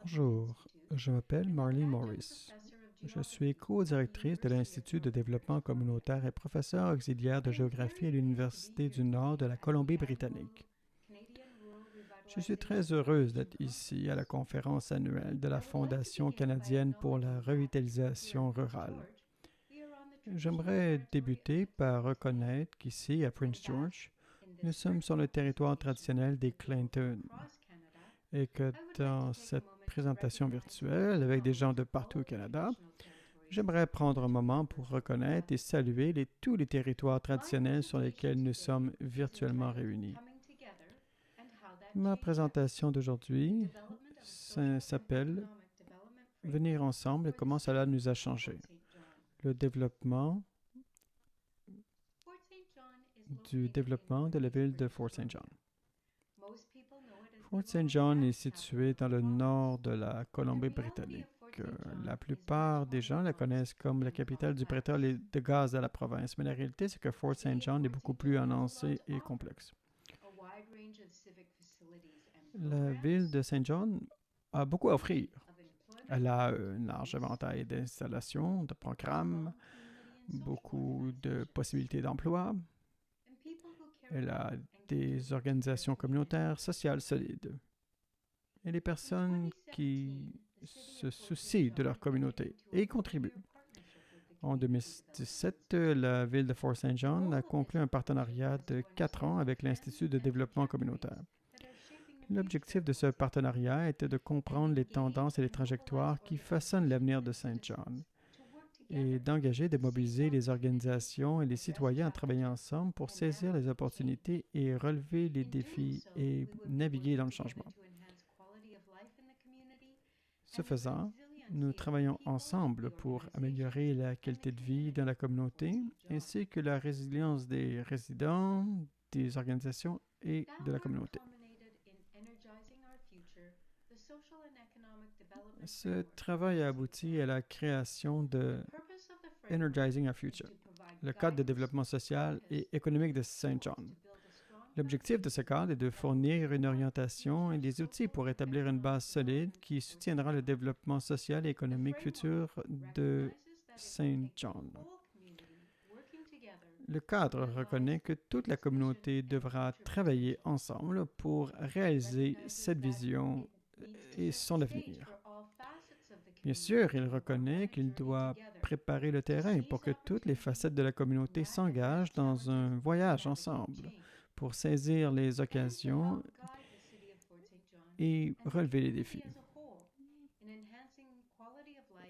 Bonjour, je m'appelle Marlene Morris. Je suis co-directrice de l'Institut de développement communautaire et professeure auxiliaire de géographie à l'Université du Nord de la Colombie-Britannique. Je suis très heureuse d'être ici à la conférence annuelle de la Fondation canadienne pour la revitalisation rurale. J'aimerais débuter par reconnaître qu'ici, à Prince George, nous sommes sur le territoire traditionnel des Clinton et que dans cette présentation virtuelle avec des gens de partout au Canada, j'aimerais prendre un moment pour reconnaître et saluer tous les territoires traditionnels sur lesquels nous sommes virtuellement réunis. Ma présentation d'aujourd'hui s'appelle Venir ensemble et comment cela nous a changé. Le développement de la ville de Fort St. John. Fort St. John est situé dans le nord de la Colombie-Britannique. La plupart des gens la connaissent comme la capitale du pétrole et de gaz de la province, mais la réalité, c'est que Fort St. John est beaucoup plus annoncé et complexe. La ville de St. John a beaucoup à offrir. Elle a un large éventail d'installations, de programmes, beaucoup de possibilités d'emploi. Elle a des organisations communautaires sociales solides. Et les personnes qui se soucient de leur communauté et y contribuent. En 2017, la ville de Fort St. John a conclu un partenariat de 4 ans avec l'Institut de développement communautaire. L'objectif de ce partenariat était de comprendre les tendances et les trajectoires qui façonnent l'avenir de St. John et d'engager, de mobiliser les organisations et les citoyens à travailler ensemble pour saisir les opportunités et relever les défis et naviguer dans le changement. Ce faisant, nous travaillons ensemble pour améliorer la qualité de vie dans la communauté ainsi que la résilience des résidents, des organisations et de la communauté. Ce travail a abouti à la création de Energizing Our Future, le cadre de développement social et économique de St. John. L'objectif de ce cadre est de fournir une orientation et des outils pour établir une base solide qui soutiendra le développement social et économique futur de St. John. Le cadre reconnaît que toute la communauté devra travailler ensemble pour réaliser cette vision et son avenir. Bien sûr, il reconnaît qu'il doit préparer le terrain pour que toutes les facettes de la communauté s'engagent dans un voyage ensemble pour saisir les occasions et relever les défis.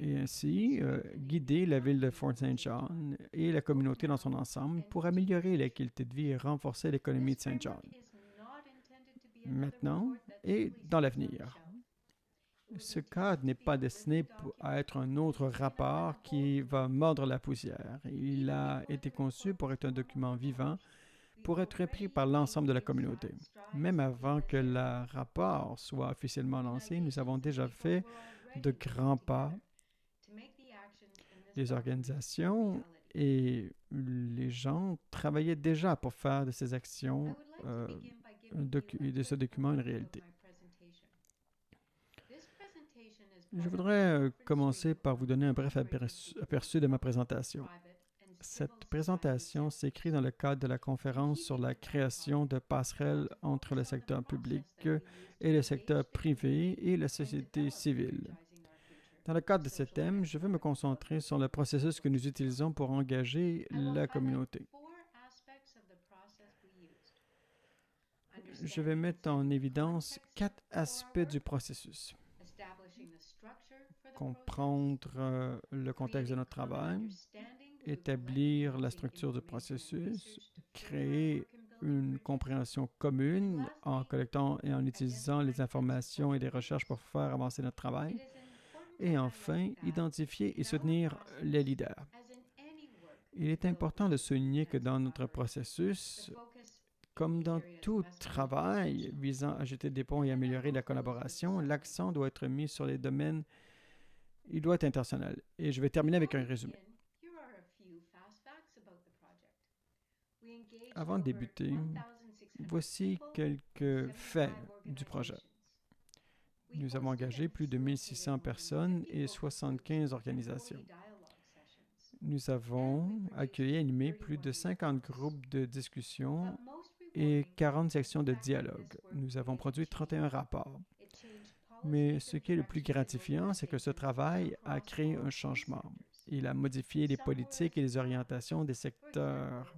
Et ainsi, guider la ville de Fort St. John et la communauté dans son ensemble pour améliorer la qualité de vie et renforcer l'économie de St. John. Maintenant et dans l'avenir. Ce cadre n'est pas destiné à être un autre rapport qui va mordre la poussière. Il a été conçu pour être un document vivant, pour être repris par l'ensemble de la communauté. Même avant que le rapport soit officiellement lancé, nous avons déjà fait de grands pas. Les organisations et les gens travaillaient déjà pour faire de ces actions de ce document une réalité. Je voudrais commencer par vous donner un bref aperçu de ma présentation. Cette présentation s'écrit dans le cadre de la conférence sur la création de passerelles entre le secteur public et le secteur privé et la société civile. Dans le cadre de ce thème, je veux me concentrer sur le processus que nous utilisons pour engager la communauté. Je vais mettre en évidence 4 aspects du processus. Comprendre le contexte de notre travail, établir la structure du processus, créer une compréhension commune en collectant et en utilisant les informations et les recherches pour faire avancer notre travail, et enfin, identifier et soutenir les leaders. Il est important de souligner que dans notre processus, comme dans tout travail visant à jeter des ponts et améliorer la collaboration, l'accent doit être mis sur les domaines. Il doit être intentionnel. Et je vais terminer avec un résumé. Avant de débuter, Voici quelques faits du projet. Nous avons engagé plus de 1600 personnes et 75 organisations. Nous avons accueilli et animé plus de 50 groupes de discussion et 40 sections de dialogue. Nous avons produit 31 rapports. Mais ce qui est le plus gratifiant, c'est que ce travail a créé un changement. Il a modifié les politiques et les orientations des secteurs.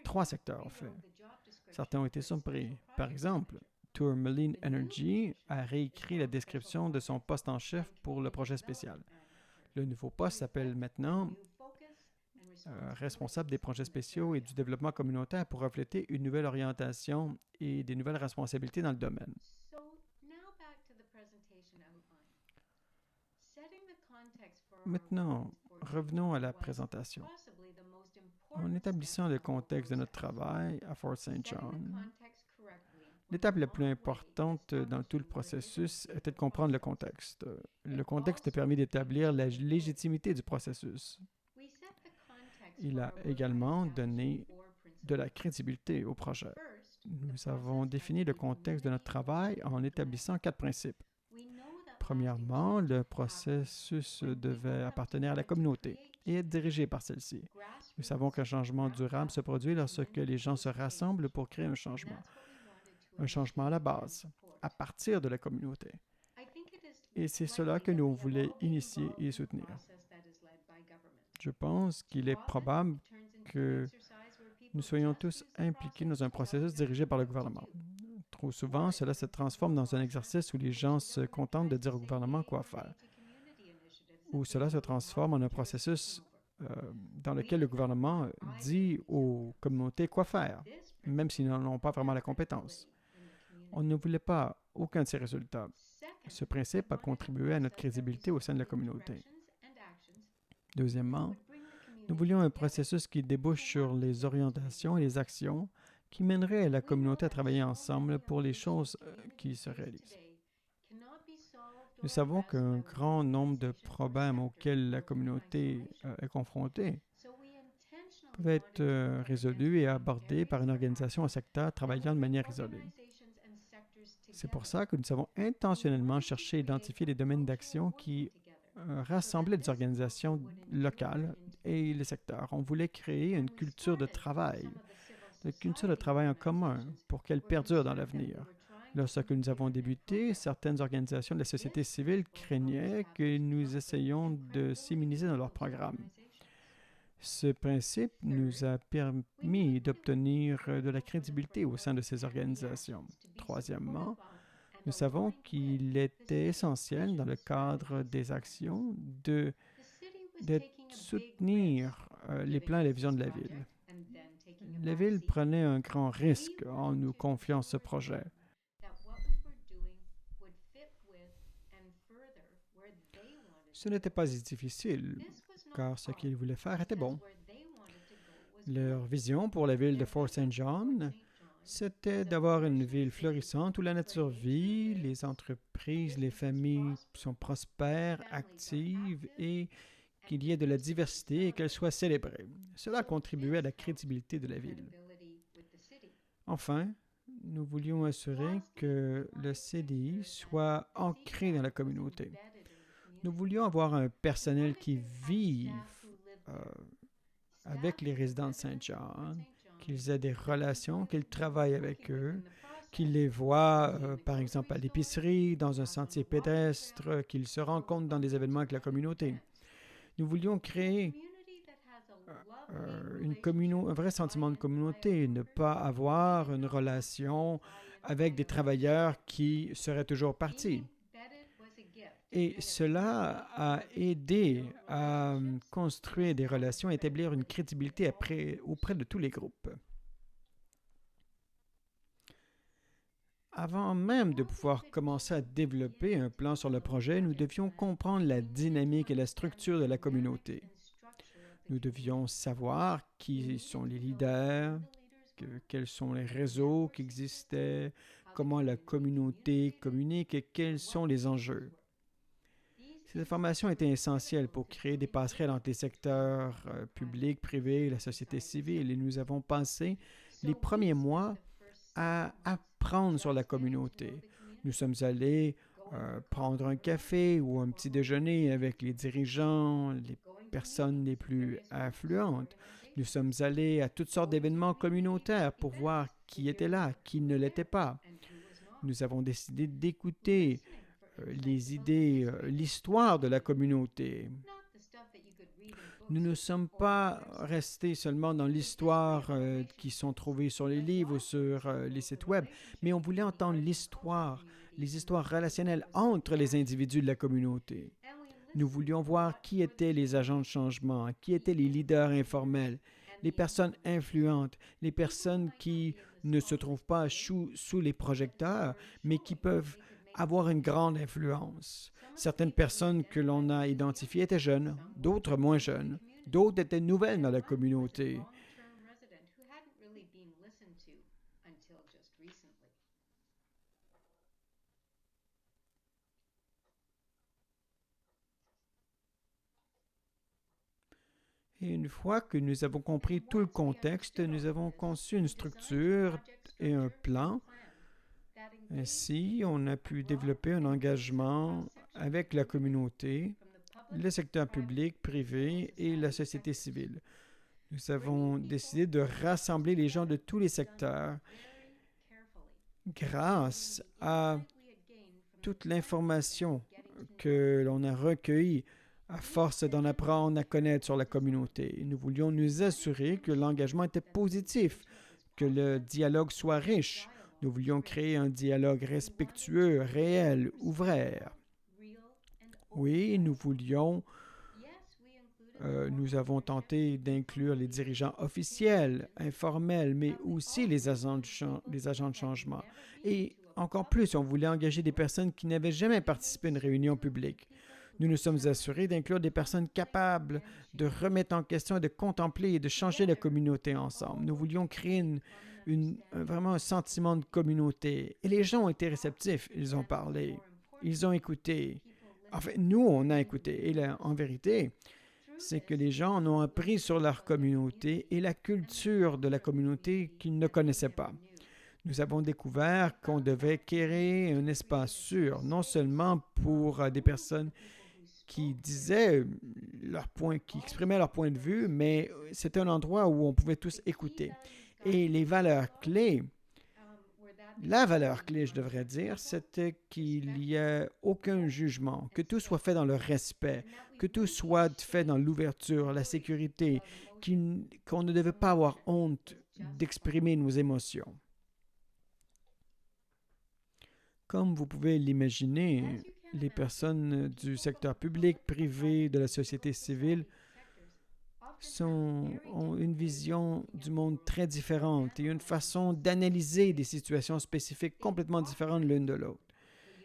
3 secteurs, en fait. Certains ont été surpris. Par exemple, Tourmaline Energy a réécrit la description de son poste en chef pour le projet spécial. Le nouveau poste s'appelle maintenant responsable des projets spéciaux et du développement communautaire pour refléter une nouvelle orientation et des nouvelles responsabilités dans le domaine. Maintenant, revenons à la présentation. En établissant le contexte de notre travail à Fort St. John, l'étape la plus importante dans tout le processus était de comprendre le contexte. Le contexte a permis d'établir la légitimité du processus. Il a également donné de la crédibilité au projet. Nous avons défini le contexte de notre travail en établissant 4 principes. Premièrement, le processus devait appartenir à la communauté et être dirigé par celle-ci. Nous savons qu'un changement durable se produit lorsque les gens se rassemblent pour créer un changement à la base, à partir de la communauté. Et c'est cela que nous voulons initier et soutenir. Je pense qu'il est probable que nous soyons tous impliqués dans un processus dirigé par le gouvernement. Trop souvent, cela se transforme dans un exercice où les gens se contentent de dire au gouvernement quoi faire. Ou cela se transforme en un processus dans lequel le gouvernement dit aux communautés quoi faire, même s'ils n'en ont pas vraiment la compétence. On ne voulait pas aucun de ces résultats. Ce principe a contribué à notre crédibilité au sein de la communauté. Deuxièmement, nous voulions un processus qui débouche sur les orientations et les actions qui mèneraient la communauté à travailler ensemble pour les choses qui se réalisent. Nous savons qu'un grand nombre de problèmes auxquels la communauté est confrontée peuvent être résolus et abordés par une organisation ou secteur travaillant de manière isolée. C'est pour ça que nous avons intentionnellement cherché à identifier des domaines d'action qui rassemblaient des organisations locales et les secteurs. On voulait créer une culture de travail en commun pour qu'elle perdure dans l'avenir. Lorsque nous avons débuté, certaines organisations de la société civile craignaient que nous essayions de s'immuniser dans leurs programmes. Ce principe nous a permis d'obtenir de la crédibilité au sein de ces organisations. Troisièmement, nous savons qu'il était essentiel dans le cadre des actions de soutenir les plans et les visions de la ville. La ville prenait un grand risque en nous confiant ce projet. Ce n'était pas difficile, car ce qu'ils voulaient faire était bon. Leur vision pour la ville de Fort St. John, c'était d'avoir une ville florissante où la nature vit, les entreprises, les familles sont prospères, actives et qu'il y ait de la diversité et qu'elle soit célébrée. Cela a contribué à la crédibilité de la ville. Enfin, nous voulions assurer que le CDI soit ancré dans la communauté. Nous voulions avoir un personnel qui vive avec les résidents de St. John, qu'ils aient des relations, qu'ils travaillent avec eux, qu'ils les voient, par exemple, à l'épicerie, dans un sentier pédestre, qu'ils se rencontrent dans des événements avec la communauté. Nous voulions créer un vrai sentiment de communauté, ne pas avoir une relation avec des travailleurs qui seraient toujours partis. Et cela a aidé à construire des relations, à établir une crédibilité auprès de tous les groupes. Avant même de pouvoir commencer à développer un plan sur le projet, nous devions comprendre la dynamique et la structure de la communauté. Nous devions savoir qui sont les leaders, quels sont les réseaux qui existaient, comment la communauté communique et quels sont les enjeux. Ces informations étaient essentielles pour créer des passerelles entre les secteurs publics, privés et la société civile. Et nous avons passé les premiers mois à apprendre sur la communauté. Nous sommes allés prendre un café ou un petit déjeuner avec les dirigeants, les personnes les plus influentes. Nous sommes allés à toutes sortes d'événements communautaires pour voir qui était là, qui ne l'était pas. Nous avons décidé d'écouter les idées, l'histoire de la communauté. Nous ne sommes pas restés seulement dans l'histoire qui sont trouvées sur les livres ou sur les sites web, mais on voulait entendre l'histoire, les histoires relationnelles entre les individus de la communauté. Nous voulions voir qui étaient les agents de changement, qui étaient les leaders informels, les personnes influentes, les personnes qui ne se trouvent pas sous les projecteurs, mais qui peuvent avoir une grande influence. Certaines personnes que l'on a identifiées étaient jeunes, d'autres moins jeunes, d'autres étaient nouvelles dans la communauté. Et une fois que nous avons compris tout le contexte, nous avons conçu une structure et un plan. Ainsi, on a pu développer un engagement avec la communauté, le secteur public, privé et la société civile. Nous avons décidé de rassembler les gens de tous les secteurs grâce à toute l'information que l'on a recueillie à force d'en apprendre à connaître sur la communauté. Nous voulions nous assurer que l'engagement était positif, que le dialogue soit riche. Nous voulions créer un dialogue respectueux, réel, ouvert. Oui, nous avons tenté d'inclure les dirigeants officiels, informels, mais aussi les agents de changement. Et encore plus, on voulait engager des personnes qui n'avaient jamais participé à une réunion publique. Nous nous sommes assurés d'inclure des personnes capables de remettre en question, de contempler et de changer la communauté ensemble. Nous voulions créer vraiment un sentiment de communauté. Et les gens ont été réceptifs. Ils ont parlé. Ils ont écouté. Enfin, nous, on a écouté. Et là, en vérité, c'est que les gens en ont appris sur leur communauté et la culture de la communauté qu'ils ne connaissaient pas. Nous avons découvert qu'on devait créer un espace sûr, non seulement pour des personnes qui disaient qui exprimaient leur point de vue, mais c'était un endroit où on pouvait tous écouter. Et les valeurs clés, la valeur clé, je devrais dire, c'était qu'il n'y ait aucun jugement, que tout soit fait dans le respect, que tout soit fait dans l'ouverture, la sécurité, qu'on ne devait pas avoir honte d'exprimer nos émotions. Comme vous pouvez l'imaginer, les personnes du secteur public, privé, de la société civile ont une vision du monde très différente et une façon d'analyser des situations spécifiques complètement différentes l'une de l'autre.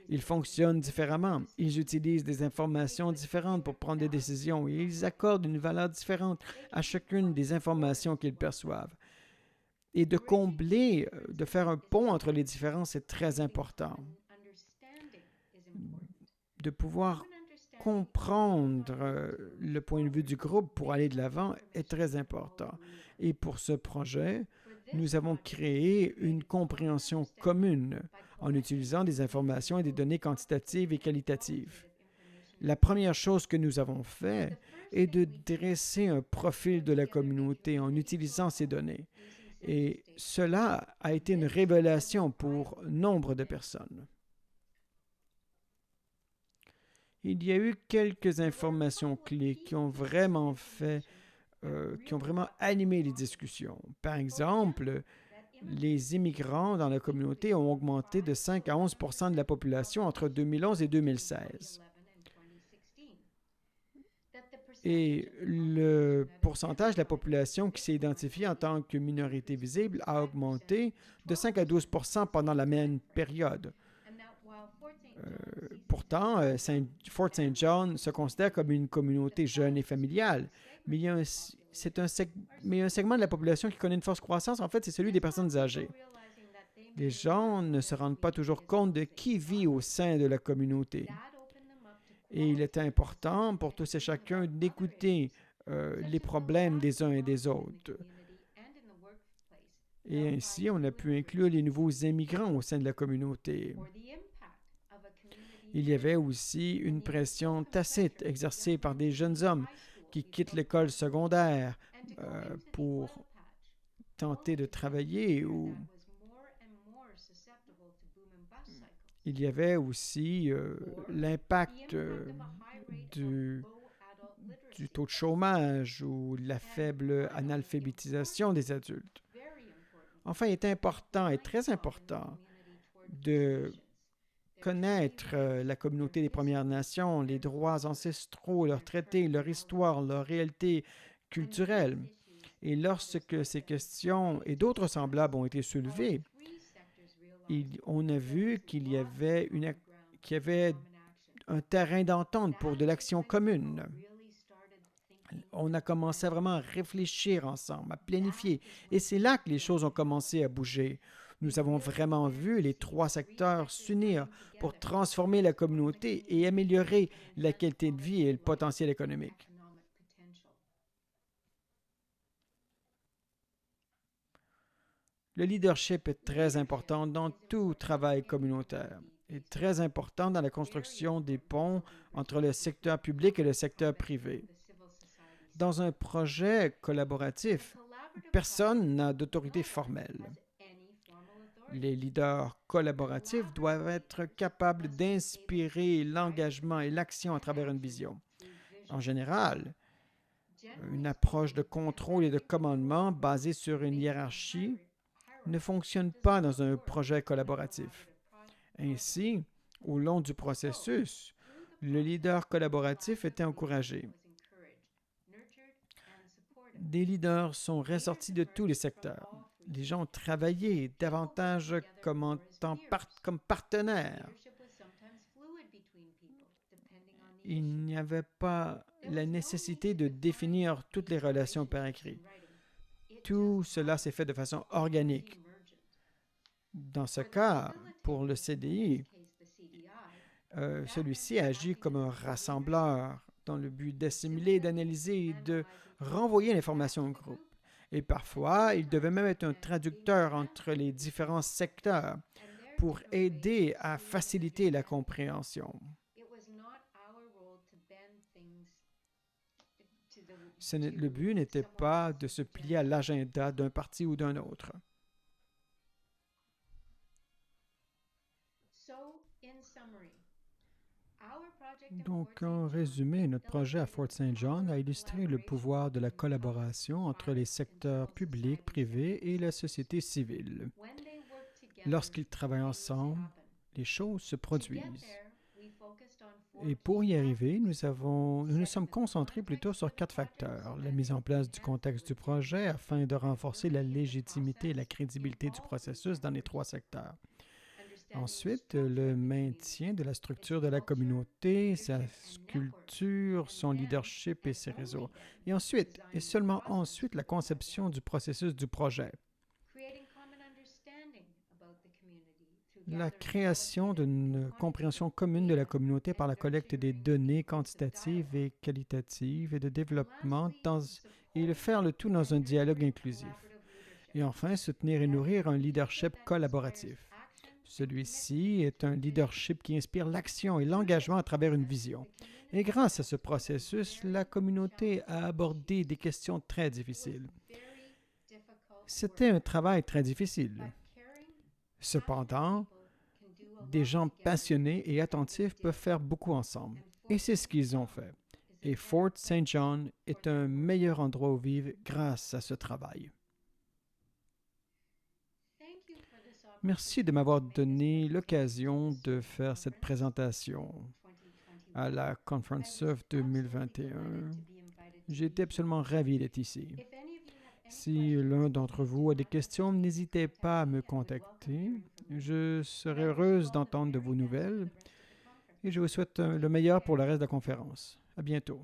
Ils fonctionnent différemment, ils utilisent des informations différentes pour prendre des décisions et ils accordent une valeur différente à chacune des informations qu'ils perçoivent. Et de combler, de faire un pont entre les différences est très important. De pouvoir comprendre le point de vue du groupe pour aller de l'avant est très important. Et pour ce projet, nous avons créé une compréhension commune en utilisant des informations et des données quantitatives et qualitatives. La première chose que nous avons fait est de dresser un profil de la communauté en utilisant ces données. Et cela a été une révélation pour nombre de personnes. Il y a eu quelques informations clés qui ont vraiment animé les discussions. Par exemple, les immigrants dans la communauté ont augmenté de 5 à 11 % de la population entre 2011 et 2016. Et le pourcentage de la population qui s'est identifiée en tant que minorité visible a augmenté de 5 à 12 % pendant la même période. Pourtant, Fort St. John se considère comme une communauté jeune et familiale, mais il y a un segment de la population qui connaît une forte croissance, en fait, c'est celui des personnes âgées. Les gens ne se rendent pas toujours compte de qui vit au sein de la communauté. Et il est important pour tous et chacun d'écouter les problèmes des uns et des autres. Et ainsi, on a pu inclure les nouveaux immigrants au sein de la communauté. Il y avait aussi une pression tacite exercée par des jeunes hommes qui quittent l'école secondaire pour tenter de travailler ou il y avait aussi l'impact du, du taux de chômage ou la faible analphabétisation des adultes. Enfin, il est important et très important de connaître la communauté des Premières Nations, les droits ancestraux, leurs traités, leur histoire, leur réalité culturelle. Et lorsque ces questions et d'autres semblables ont été soulevées, on a vu qu'il y avait un terrain d'entente pour de l'action commune. On a commencé à vraiment réfléchir ensemble, à planifier. Et c'est là que les choses ont commencé à bouger. Nous avons vraiment vu les trois secteurs s'unir pour transformer la communauté et améliorer la qualité de vie et le potentiel économique. Le leadership est très important dans tout travail communautaire et très important dans la construction des ponts entre le secteur public et le secteur privé. Dans un projet collaboratif, personne n'a d'autorité formelle. Les leaders collaboratifs doivent être capables d'inspirer l'engagement et l'action à travers une vision. En général, une approche de contrôle et de commandement basée sur une hiérarchie ne fonctionne pas dans un projet collaboratif. Ainsi, au long du processus, le leader collaboratif était encouragé. Des leaders sont ressortis de tous les secteurs. Les gens ont travaillé davantage comme partenaires. Il n'y avait pas la nécessité de définir toutes les relations par écrit. Tout cela s'est fait de façon organique. Dans ce cas, pour le CDI, celui-ci agit comme un rassembleur dans le but d'assimiler, d'analyser et de renvoyer l'information au groupe. Et parfois, il devait même être un traducteur entre les différents secteurs pour aider à faciliter la compréhension. Le but n'était pas de se plier à l'agenda d'un parti ou d'un autre. Donc, en résumé, notre projet à Fort St. John a illustré le pouvoir de la collaboration entre les secteurs publics, privés et la société civile. Lorsqu'ils travaillent ensemble, les choses se produisent. Et pour y arriver, nous nous sommes concentrés plutôt sur 4 facteurs. La mise en place du contexte du projet afin de renforcer la légitimité et la crédibilité du processus dans les 3 secteurs. Ensuite, le maintien de la structure de la communauté, sa culture, son leadership et ses réseaux. Et ensuite, et seulement ensuite, la conception du processus du projet. La création d'une compréhension commune de la communauté par la collecte des données quantitatives et qualitatives et de développement et le faire le tout dans un dialogue inclusif. Et enfin, soutenir et nourrir un leadership collaboratif. Celui-ci est un leadership qui inspire l'action et l'engagement à travers une vision. Et grâce à ce processus, la communauté a abordé des questions très difficiles. C'était un travail très difficile. Cependant, des gens passionnés et attentifs peuvent faire beaucoup ensemble. Et c'est ce qu'ils ont fait. Et Fort St. John est un meilleur endroit où vivre grâce à ce travail. Merci de m'avoir donné l'occasion de faire cette présentation à la Conference Surf 2021. J'ai été absolument ravi d'être ici. Si l'un d'entre vous a des questions, n'hésitez pas à me contacter. Je serai heureuse d'entendre de vos nouvelles et je vous souhaite le meilleur pour le reste de la conférence. À bientôt.